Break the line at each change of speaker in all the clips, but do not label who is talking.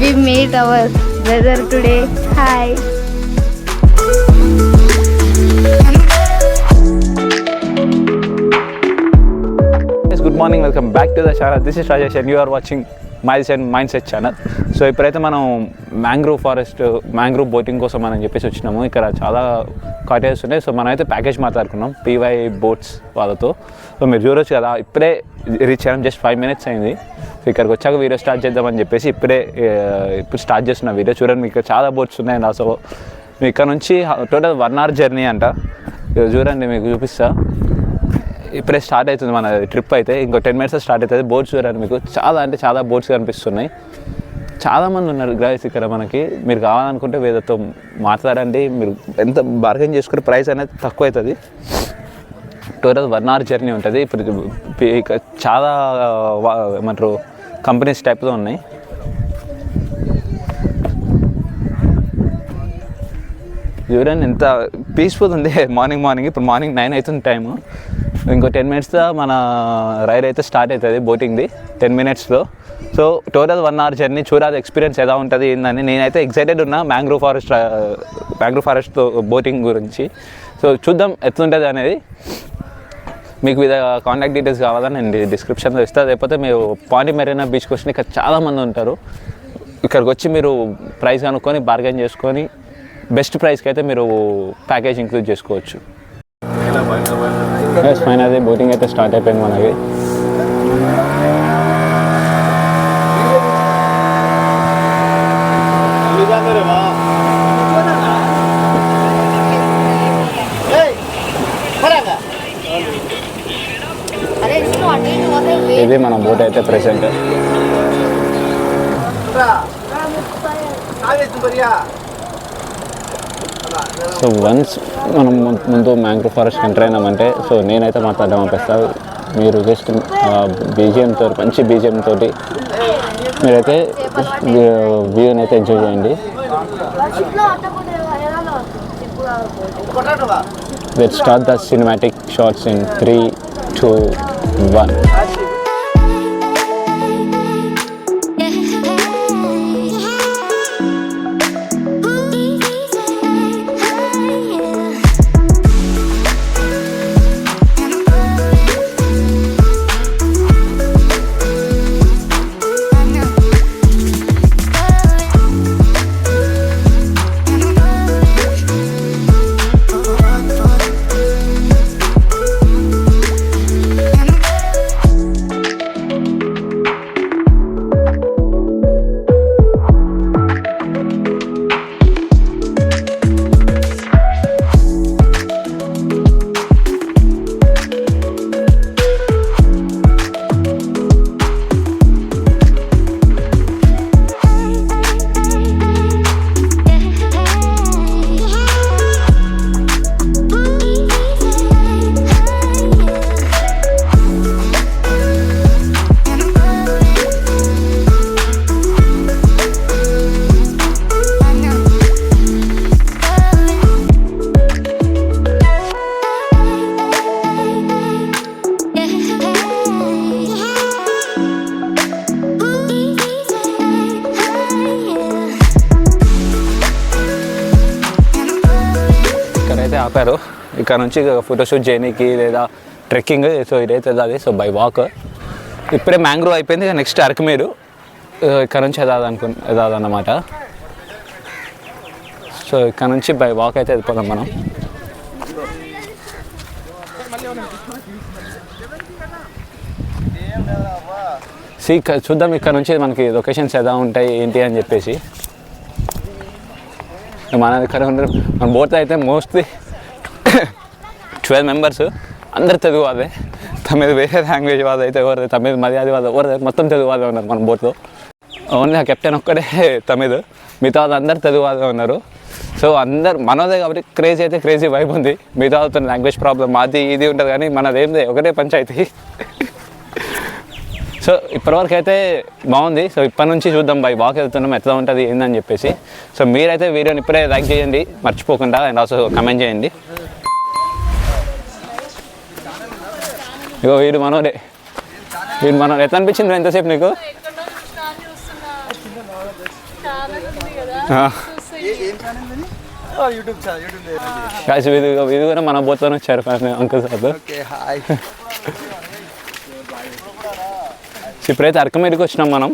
We meet our brother today. Hi.
Good morning, welcome back to the channel. This is Rajesh and you are watching Miles and Mindset channel. So ఇప్పుడైతే మనం mangrove boating కోసం మనం చెప్పేసి వచ్చినాము. ఇక్కడ చాలా cottages ఉన్నాయి. So మనమైతే ప్యాకేజ్ మాట్లాడుకున్నాం PY బోట్స్ వాళ్ళతో. సో మీరు చూడొచ్చు కదా, ఇప్పుడే రీచ్ అయ్యాం, జస్ట్ 5 minutes అయింది. సో ఇక్కడికి వచ్చాక వీడియో స్టార్ట్ చేద్దామని చెప్పేసి ఇప్పుడు స్టార్ట్ చేస్తున్న వీడియో. చూడండి, మీకు చాలా బోట్స్ ఉన్నాయి. సో మీకు ఇక్కడ నుంచి టోటల్ 1 hour జర్నీ అంట. చూడండి, మీకు చూపిస్తా. ఇప్పుడే స్టార్ట్ అవుతుంది మన ట్రిప్ అయితే. ఇంకో 10 minutes స్టార్ట్ అవుతుంది. బోట్స్ చూడండి, మీకు చాలా బోట్స్ కనిపిస్తున్నాయి. చాలామంది ఉన్నారు గైస్ ఇక్కడ మనకి. మీరు కావాలనుకుంటే వీళ్ళతో మాట్లాడండి. మీరు ఎంత బార్గెన్ చేసుకుని ప్రైస్ అనేది తక్కువ అవుతుంది. టోటల్ 1 hour జర్నీ ఉంటుంది. ఇప్పుడు చాలా ఏమంటారు కంపెనీస్ టైప్లో ఉన్నాయి. చూడండి ఎంత పీస్ఫుల్ ఉంది మార్నింగ్. ఇప్పుడు మార్నింగ్ 9 అవుతుంది టైము. ఇంకో 10 minutes మన రైడ్ అయితే స్టార్ట్ అవుతుంది బోటింగ్ది 10 minutesలో. So total 1 hour journey. చూడాలి ఎక్స్పీరియన్స్ ఎలా ఉంటుంది ఏందని. నేనైతే ఎక్సైటెడ్ ఉన్నా మ్యాంగ్రూవ్ ఫారెస్ట్ బోటింగ్ గురించి. సో చూద్దాం ఎట్లుంటుంది అనేది. మీకు కాంటాక్ట్ డీటెయిల్స్ కావాలని నేను డిస్క్రిప్షన్లో ఇస్తాను. లేకపోతే మీరు పాండి మెరీనా బీచ్కి వచ్చిన ఇక్కడ చాలామంది ఉంటారు. ఇక్కడికి వచ్చి మీరు ప్రైస్ కనుక్కొని బార్గెన్ చేసుకొని బెస్ట్ ప్రైస్కి అయితే మీరు ప్యాకేజ్ ఇంక్లూడ్ చేసుకోవచ్చు. ఫైనల్ బోటింగ్ అయితే స్టార్ట్ అయిపోయింది మనకి. ఇది మన బోట్ అయితే ప్రెసెంట్. సో వన్స్ మనం ముందు మ్యాంగ్రూవ్ ఫారెస్ట్ ఎంటర్ అయినామంటే, సో నేనైతే మాట్లాడడం అనిపిస్తాను. మీరు జస్ట్ బీజిఎంతో, మంచి బీజిఎంతో మీరైతే వ్యూని అయితే ఎంజాయ్ చేయండి. Let's start the cinematic shots in 3, 2, 1. ఆపారు ఇక్కడ నుంచి ఫోటోషూట్ చేయడానికి లేదా ట్రెక్కింగ్. సో ఇదైతే వెళ్ళాలి. So by walk. ఇప్పుడే మ్యాంగ్రూవ్ అయిపోయింది. నెక్స్ట్ అరకమేరు. ఇక్కడ నుంచి వెళ్ళాలన్నమాట. సో ఇక్కడ నుంచి బై వాక్ అయితే వెళ్ళిపోదాం మనం. చూద్దాం ఇక్కడ నుంచి మనకి లొకేషన్స్ ఎలా ఉంటాయి ఏంటి అని చెప్పేసి. మన ఇక్కడ మన బోట్ అయితే మోస్ట్లీ 12 members. అందరు తెలుగు వాళ్ళే. తమిళ వేరే లాంగ్వేజ్ వాళ్ళు అయితే ఎవరు, తమిళ మలయాళీ వాళ్ళు ఎవరు, మొత్తం తెలుగు వాళ్ళే ఉన్నారు మన బోట్లో. ఓన్లీ ఆ కెప్టెన్ ఒక్కడే తమిళ్, మిగతా వాళ్ళు అందరు తెలుగు వాళ్ళే ఉన్నారు. సో అందరు మనదే కాబట్టి క్రేజీ అయితే క్రేజీ వైబ్ ఉంది. మిగతా వాళ్ళతో లాంగ్వేజ్ ప్రాబ్లం అది ఇది ఉంటుంది, కానీ మనది ఏం లేదు, ఒకటే పంచాయతీ. సో ఇప్పటివరకు అయితే బాగుంది. సో ఇప్పటి నుంచి చూద్దాం బై వాక్ వెళ్తున్నాం ఎట్లా ఉంటుంది ఏందని చెప్పేసి. సో మీరైతే వీడియోని ఇప్పుడే లైక్ చేయండి మర్చిపోకుండా, అండ్ ఆల్సో కమెంట్ చేయండి. ఇగో వీడు మనోడే ఎట్లా అనిపించింది ఎంతసేపు నీకు? గాయస్ ఇది కూడా మన పోతాను వచ్చారు అంకుల్ సార్. ఇప్పుడైతే అరకమేడికి వచ్చినాం మనం.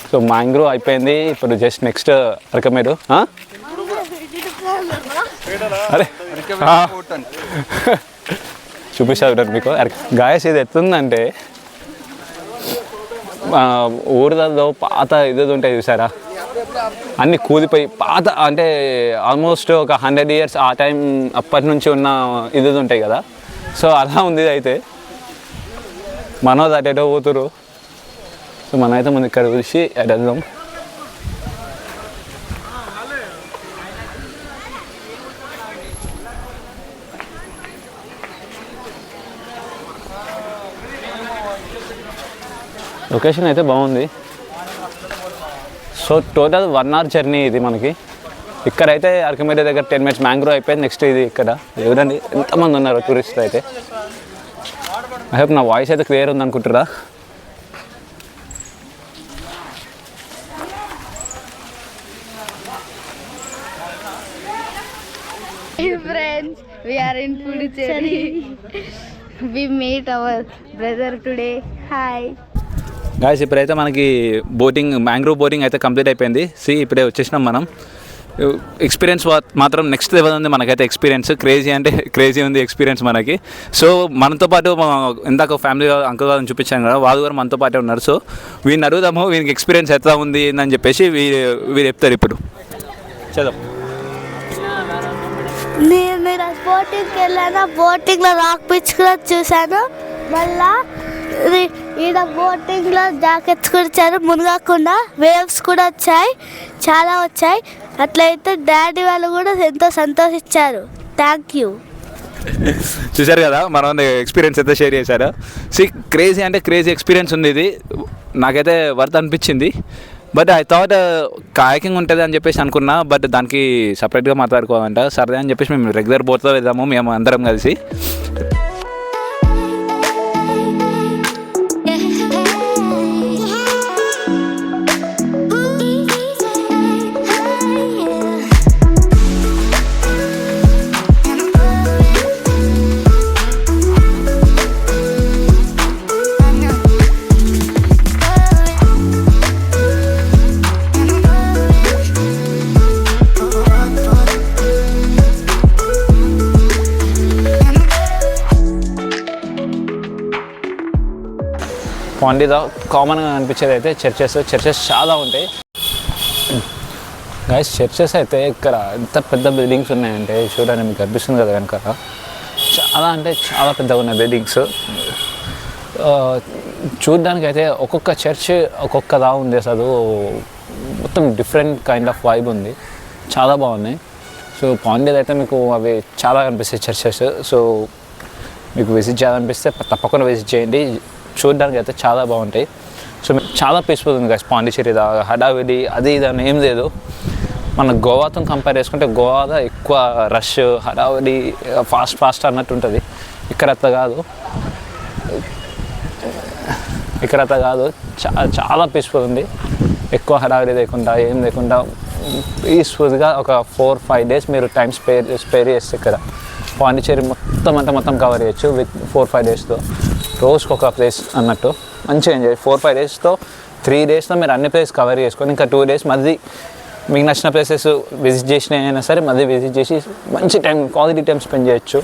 సో మ్యాంగ్రో అయిపోయింది, ఇప్పుడు జస్ట్ నెక్స్ట్ అరకమేడు. అరే చూపిస్తారు మీకు. గాయస్ ఇది ఎత్తుందంటే ఊరిలో పాత ఇది ఉంటాయి చూసారా, అన్నీ కూలిపోయి పాత అంటే ఆల్మోస్ట్ ఒక 100 years ఆ టైం అప్పటి నుంచి ఉన్న ఇది ఉంటాయి కదా. సో అలా ఉంది. అయితే మనోజ్ అటేటో పోతురు. సో మనమైతే ముందు ఇక్కడ చూసి అటు వెళ్దాం. లొకేషన్ అయితే బాగుంది. సో టోటల్ 1 hour జర్నీ ఇది మనకి. ఇక్కడైతే అరకమేడి దగ్గర 10 minutes మ్యాంగ్రో అయిపోయింది. నెక్స్ట్ ఇది ఇక్కడ ఎవరండి ఎంతమంది ఉన్నారు టూరిస్టులు అయితే. ఐ హోప్ నా వాయిస్ అయితే క్లియర్ ఉంది అనుకుంటారా.
Hey friends, we are in Puducherry. We meet our brother today. Hi.
Guys ఇప్పుడైతే మనకి బోటింగ్ మ్యాంగ్రోవ్ బోటింగ్ అయితే కంప్లీట్ అయిపోయింది. ఇప్పుడే వచ్చేసినాం మనం. ఎక్స్పీరియన్స్ మాత్రం నెక్స్ట్ లెవెల్ ఉంది మనకైతే. ఎక్స్పీరియన్స్ క్రేజీ అంటే క్రేజీ ఉంది ఎక్స్పీరియన్స్ మనకి. సో మనతో పాటు ఇందాక ఫ్యామిలీ అంకుల్ వాళ్ళని చూపించాను కదా, వాళ్ళు కూడా మనతో పాటే ఉన్నారు. సో వీడిని అడుగుదాము వీనికి ఎక్స్పీరియన్స్ ఎట్లా ఉంది అని చెప్పేసి వీరు చెప్తారు ఇప్పుడు. చదువు.
నేను బోటింగ్కి వెళ్ళాను, బోటింగ్లో రాక్ పిచ్ కూడా చూశాను. మళ్ళా ఈడ బోటింగ్లో జాకెట్స్ కూడా ఇచ్చారు మునగకుండా. వేవ్స్ కూడా వచ్చాయి, చాలా వచ్చాయి. అట్లయితే డాడీ వాళ్ళు కూడా ఎంతో సంతోషించారు. Thank you.
చూశారు కదా మనం ఎక్స్పీరియన్స్ అయితే షేర్ చేశారు. క్రేజీ అంటే క్రేజీ ఎక్స్పీరియన్స్ ఉంది ఇది. నాకైతే వర్త్ అనిపించింది. బట్ ఐ థాట్ కాయకింగ్ ఉంటుంది అని చెప్పేసి అనుకున్నా. బట్ దానికి సపరేట్గా మాట్లాడుకోవాలంట. సరే అని చెప్పేసి మేము రెగ్యులర్ బోట్తో వెళ్దాము మేము అందరం కలిసి. పాండీలో కామన్గా అనిపించేది అయితే చర్చెస్ చాలా ఉంటాయి గైస్. చర్చెస్ అయితే ఇక్కడ ఎంత పెద్ద బిల్డింగ్స్ ఉన్నాయంటే చూడండి, మీకు కనిపిస్తుంది కదా వెనక. చాలా అంటే చాలా పెద్దగా ఉన్నాయి బిల్డింగ్స్. చూడడానికి అయితే ఒక్కొక్క చర్చ్ ఒక్కొక్కలా ఉంది. అసలు మొత్తం డిఫరెంట్ కైండ్ ఆఫ్ వైబ్ ఉంది, చాలా బాగున్నాయి. సో పాండీలో అయితే మీకు అవి చాలా కనిపిస్తాయి చర్చెస్. సో మీకు విజిట్ చేయాలనిపిస్తే తప్పకుండా విజిట్ చేయండి. చూడడానికి అయితే చాలా బాగుంటాయి. సో చాలా పీస్ఫుల్ ఉంది గైస్ పాండిచ్చేరి. హడావిడి అది ఇదని ఏం లేదు. మన గోవాతో కంపేర్ చేసుకుంటే గోవాలో ఎక్కువ రష్ హడావిడి ఫాస్ట్ అన్నట్టు ఉంటుంది. ఇక్కడ అట్లా కాదు. చాలా పీస్ఫుల్ ఉంది. ఎక్కువ హడావిడి లేకుండా ఏం లేకుండా పీస్ఫుల్గా ఒక 4-5 days మీరు టైం స్పేర్ చేస్తే ఇక్కడ పాండిచ్చేరి మొత్తం కవర్ చేయొచ్చు విత్ 4-5 daysతో. రోజుకి ఒక ప్లేస్ అన్నట్టు మంచిగా ఎంజాయ్. 4-5 daysతో 3 daysతో మీరు అన్ని ప్లేస్ కవర్ చేసుకొని ఇంకా 2 days మళ్ళీ మీకు నచ్చిన ప్లేసెస్ విజిట్ చేసిన అయినా సరే మళ్ళీ విజిట్ చేసి మంచి క్వాలిటీ టైం స్పెండ్ చేయొచ్చు.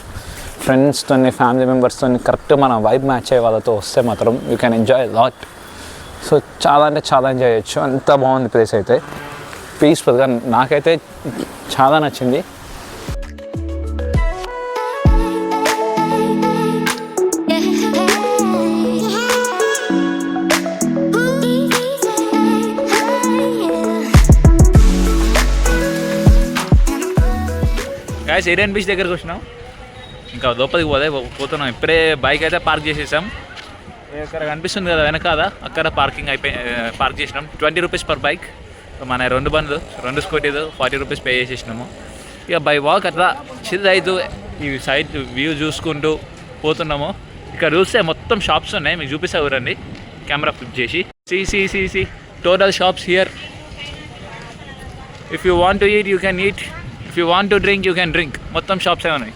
ఫ్రెండ్స్తో ఫ్యామిలీ మెంబర్స్తో కరెక్ట్ మన వైబ్ మ్యాచ్ అయ్యే వాళ్ళతో వస్తే మాత్రం you can enjoy lot. So చాలా అంటే చాలా ఎంజాయ్ చేయొచ్చు. అంత బాగుంది ప్లేస్ అయితే, పీస్ఫుల్గా. నాకైతే చాలా నచ్చింది.
ఏరియన్ బీచ్ దగ్గరకు వచ్చినాం. ఇంకా లోపలికి పోతున్నాం. ఇప్పుడే బైక్ అయితే పార్క్ చేసేసాం. ఇక్కడ కనిపిస్తుంది కదా వెనకాల, అక్కడ పార్క్ చేసినాం. 20 rupees per bike. మన 2 బండ్లు 2 స్కూటీలు 40 rupees పే చేసేసినాము. ఇక బై వాక్ అట్లా చిల్ అవుతూ ఈ సైడ్ వ్యూ చూసుకుంటూ పోతున్నాము. ఇక్కడ చూస్తే మొత్తం షాప్స్ ఉన్నాయి, మీకు చూపిస్తా రండి కెమెరా ఫ్లిప్ చేసి. See. Total shops here. If you want to eat, you can eat. If you want to drink, you can drink. మొత్తం షాప్స్ ఏ ఉన్నాయి.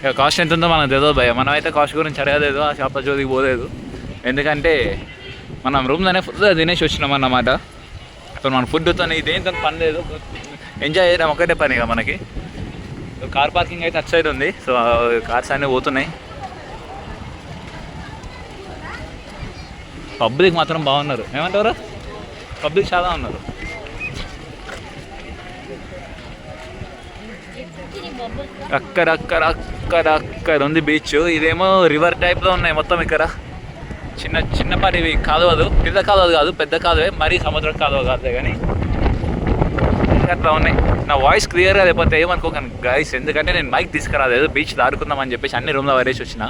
ఇక కాస్ట్ ఎంత ఉందో మనకు తెలియదు భయ. మనమైతే కాస్ట్ గురించి అడగలేదు, ఆ షాప్ల జోలికి పోలేదు. ఎందుకంటే మనం రూమ్లోనే ఫుడ్ తినేసి వచ్చినాం అన్నమాట. సో మన ఫుడ్తో ఇదేంతో పని లేదు, ఎంజాయ్ చేయడం ఒకటే పనిగా మనకి. కార్ పార్కింగ్ అయితే అటు సైడ్ ఉంది. సో కార్స్ అన్నీ పోతున్నాయి. పబ్లిక్ మాత్రం బాగున్నారు. ఏమంటారు? పబ్లిక్ చాలా ఉన్నారు. అక్కడ ఉంది బీచ్. ఇదేమో రివర్ టైప్లో ఉన్నాయి మొత్తం. ఇక్కడ చిన్నపాటి కాలువలు, పెద్ద కాలువలు కాదు, పెద్ద కాలువే, మరీ సముద్రం కాలువ కాదు కానీ అట్లా ఉన్నాయి. నా వాయిస్ క్లియర్గా లేకపోతే ఏమనుకోకండి గైస్, ఎందుకంటే నేను మైక్ తీసుకురాలేదు, బీచ్ దాడుకుందామని చెప్పేసి అన్ని రూమ్లో వరేసి వచ్చిన.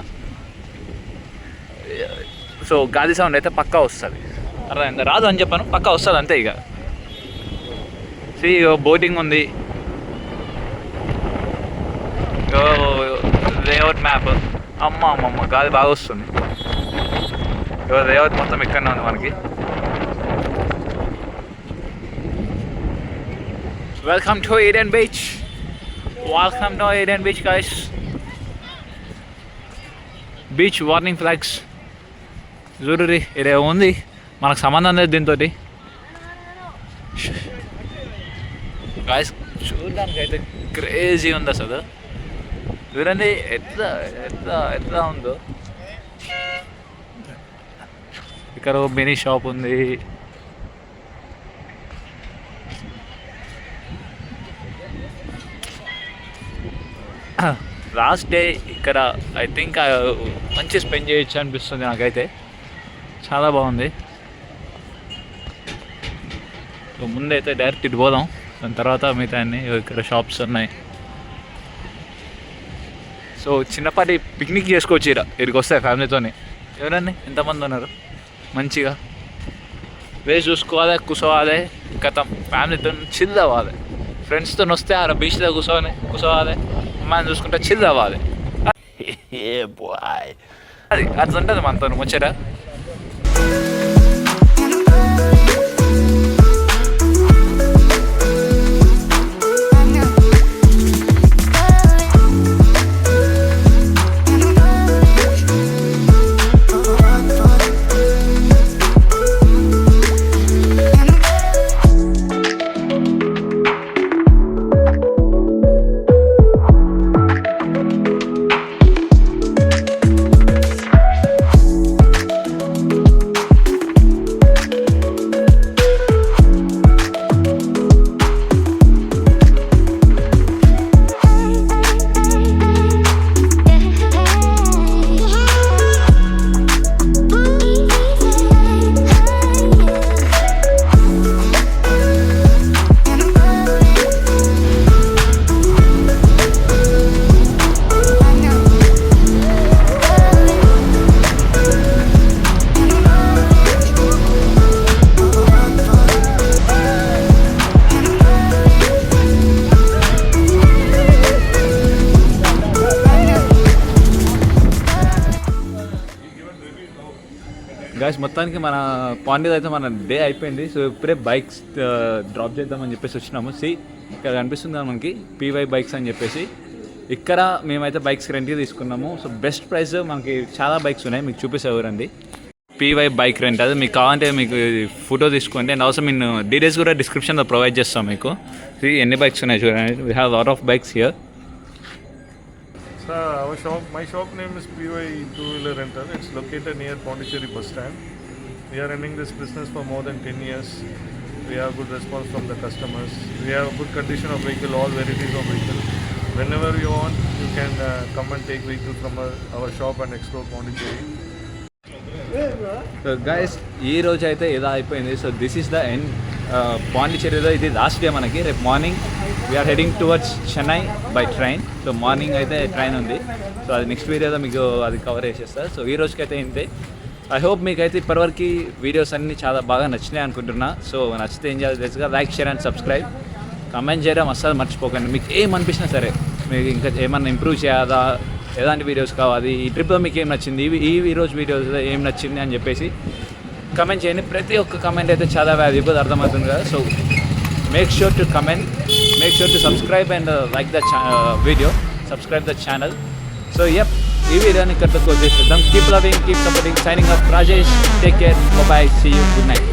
సో గాలి సౌండ్ అయితే పక్కా వస్తుంది. అర్థమైందా? రాదు అని చెప్పాను, పక్కా వస్తుంది అంతే. ఇక బోటింగ్ ఉంది, లేఅవుట్ మ్యాప్. అమ్మ గాలి బాగా వస్తుంది. లేఅవుట్ మొత్తం ఇక్కడనే ఉంది మనకి. Welcome to Eden beach. Guys. Beach warning flags జరూరీ ఇదే ఉంది, మనకు సంబంధం లేదు దీంతో. గాయస్ చూడడానికి అయితే క్రేజీ ఉంది అసలు. చూడండి ఎట్లా ఉందో. ఇక్కడ మినీ షాప్ ఉంది. లాస్ట్ డే ఇక్కడ ఐ థింక్ మంచి స్పెండ్ చేయొచ్చు అనిపిస్తుంది నాకైతే. చాలా బాగుంది. ముందైతే డైరెక్ట్ ఇటు పోదాం, దాని తర్వాత మిగతా అన్నీ ఇక్కడ షాప్స్ ఉన్నాయి. సో చిన్నపాటి పిక్నిక్ చేసుకోవచ్చు ఇక్కడికి వస్తాయి ఫ్యామిలీతోని. ఎవరండి ఎంతమంది ఉన్నారు? మంచిగా వేసి చూసుకోవాలి, కూర్చోవాలి, కథం ఫ్యామిలీతో చిల్ అవ్వాలి. ఫ్రెండ్స్తో వస్తే ఆ బీచ్లో కూర్చోవాలి, అమ్మాయిని చూసుకుంటే చిల్ అవ్వాలి. అది అట్లా ఉంటుంది మనతో ముచ్చట. గాయస్ మొత్తానికి మన పాండీలో అయితే మన డే అయిపోయింది. సో ఇప్పుడే బైక్స్ డ్రాప్ చేద్దామని చెప్పేసి వచ్చినాము. ఇక్కడ కనిపిస్తుంది కదా మనకి పీవై బైక్స్ అని చెప్పేసి. ఇక్కడ మేమైతే బైక్స్ రెంట్కి తీసుకున్నాము. సో బెస్ట్ ప్రైస్ మనకి చాలా బైక్స్ ఉన్నాయి, మీకు చూపిస్తారండి. పీవై బైక్ రెంట్, అది మీకు కావాలంటే మీకు ఫోటో తీసుకోండి. అండ్ ఆల్సో నేను డీటెయిల్స్ కూడా డిస్క్రిప్షన్లో ప్రొవైడ్ చేస్తాం మీకు. ఎన్ని బైక్స్ ఉన్నాయి చూడండి. We have lot of bikes here.
My shop name is PY Two-Wheeler Rental. It's located near Pondicherry bus stand. We are running this business for more than 10 years. We have good response from the customers. We have good condition of vehicle, all varieties of vehicle. Whenever you want, you can come and take vehicle from our shop and explore Pondicherry.
So guys ఈ రోజు అయితే ఇలా అయిపోయింది. So this is the end. పాండిచ్చేరిలో ఇది last day మనకి. రేపు morning we are heading towards Chennai by train. So morning అయితే ట్రైన్ ఉంది. సో అది నెక్స్ట్ వీడియోలో మీకు అది కవర్ చేసేస్తారు. సో ఈ రోజుకైతే ఇంతే. ఐ హోప్ మీకైతే ఇప్పటివరకు వీడియోస్ అన్నీ చాలా బాగా నచ్చినాయి అనుకుంటున్నా. సో నచ్చితే ఏం చేయాలి తెలుసుగా, like, share and subscribe. Comment చేయడం అస్సలు మర్చిపోకండి. మీకు ఏమనిపించినా సరే, మీకు ఇంకా ఏమన్నా ఇంప్రూవ్ చేయాలా, ఎలాంటి వీడియోస్ కావాలి, ఈ ట్రిప్లో మీకు ఏం నచ్చింది, ఈ రోజు వీడియోస్లో ఏం నచ్చింది అని చెప్పేసి
కమెంట్ చేయండి. ప్రతి ఒక్క కమెంట్ అయితే చాలా వాల్యుబుల్, అర్థమవుతుంది కదా. So make sure to comment, make sure to subscribe and like the video, subscribe the channel. So ఈ వీడియోని ఇక్కడితో క్లోజ్ చేసేద్దాం. Keep loving, keep supporting. Signing off Rajesh. Take care, bye, see you, good night.